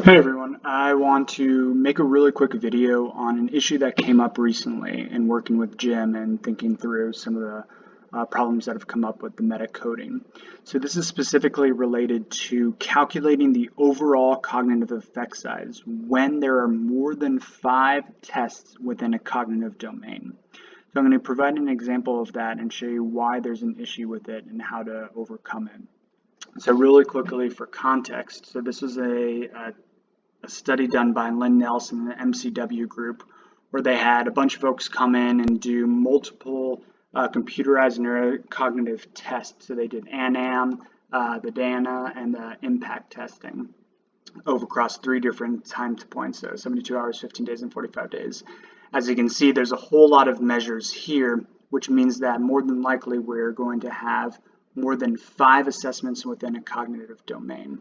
Hey everyone, I want to make a really quick video on an issue that came up recently in working with Jim and thinking through some of the problems that have come up with the metacoding. So this is specifically related to calculating the overall cognitive effect size when there are more than 5 tests within a cognitive domain. So I'm going to provide an example of that and show you why there's an issue with it and how to overcome it. So really quickly for context, so this was a study done by Lynn Nelson and the MCW group where they had a bunch of folks come in and do multiple computerized neurocognitive tests. So they did ANAM, the DANA, and the impact testing over across 3 different time points, so 72 hours, 15 days, and 45 days. As you can see, there's a whole lot of measures here, which means that more than likely we're going to have more than 5 assessments within a cognitive domain.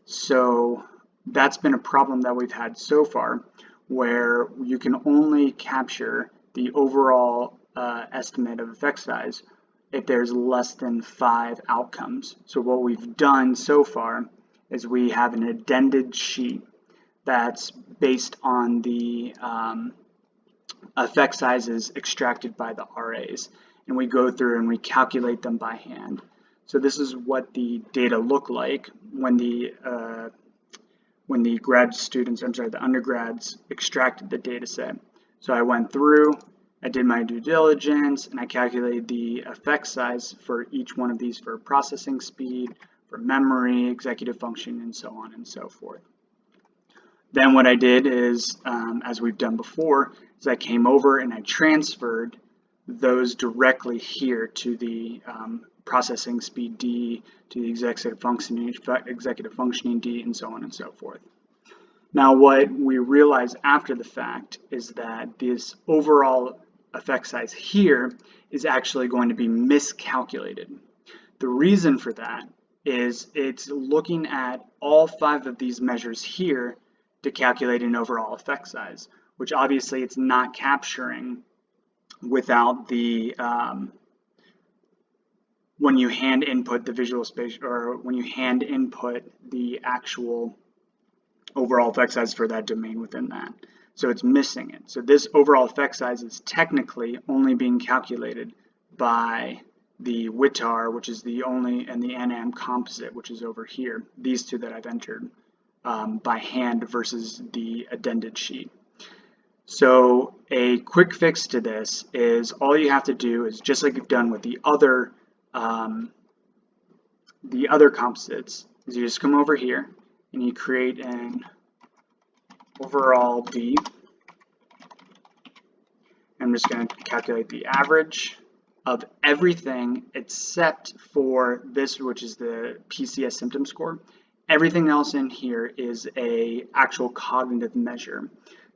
So that's been a problem that we've had so far, where you can only capture the overall estimate of effect size if there's less than 5 outcomes. So what we've done so far is we have an addended sheet that's based on the effect sizes extracted by the RAs, and we go through and we calculate them by hand. So this is what the data look like when the the undergrads extracted the data set. So I went through, I did my due diligence, and I calculated the effect size for each one of these for processing speed, for memory, executive function, and so on and so forth. Then what I did is, as we've done before, is I came over and I transferred those directly here to the processing speed D, to the executive functioning D, and so on and so forth. Now what we realize after the fact is that this overall effect size here is actually going to be miscalculated. The reason for that is it's looking at all 5 of these measures here to calculate an overall effect size, which obviously it's not capturing without the when you hand input the visual space, or when you hand input the actual overall effect size for that domain within that. So it's missing it. So this overall effect size is technically only being calculated by the WITAR, which is the only, and the ANAM composite, which is over here, these 2 that I've entered by hand versus the addended sheet. So a quick fix to this is all you have to do is, just like you've done with the other composites, is you just come over here and you create an overall D. I'm just going to calculate the average of everything except for this, which is the PCS symptom score. Everything else in here is a actual cognitive measure.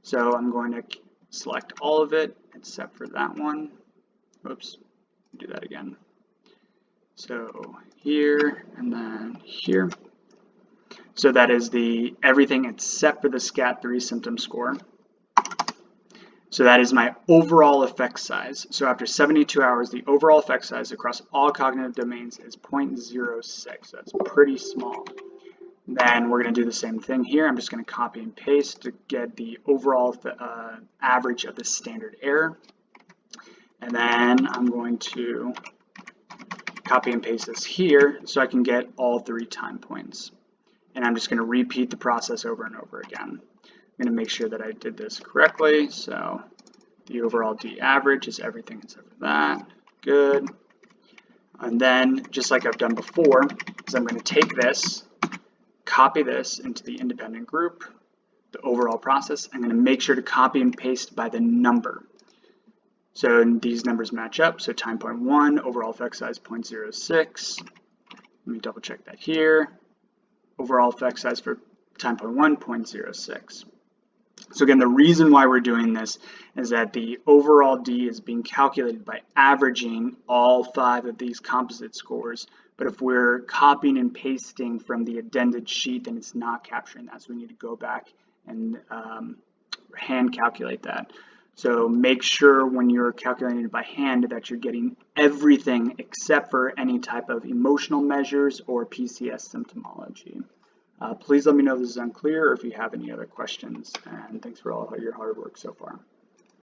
So I'm going to select all of it except for that one. Oops, do that again. So here and then here. So that is the everything except for the SCAT3 symptom score. So that is my overall effect size. So after 72 hours, the overall effect size across all cognitive domains is 0.06. That's pretty small. Then we're going to do the same thing here. I'm just going to copy and paste to get the overall average of the standard error. And then I'm going to copy and paste this here so I can get all 3 time points. And I'm just going to repeat the process over and over again. I'm going to make sure that I did this correctly. So the overall D average is everything except for that. Good. And then, just like I've done before, is I'm going to take this, copy this into the independent group, the overall process. I'm going to make sure to copy and paste by the number. So these numbers match up. So time point 1, overall effect size 0.06. Let me double check that here. Overall effect size for time point 1, 0.06. So again, the reason why we're doing this is that the overall D is being calculated by averaging all 5 of these composite scores. But if we're copying and pasting from the addended sheet, then it's not capturing that. So we need to go back and hand calculate that. So make sure when you're calculating it by hand that you're getting everything except for any type of emotional measures or PCS symptomology. Please let me know if this is unclear or if you have any other questions, and thanks for all your hard work so far.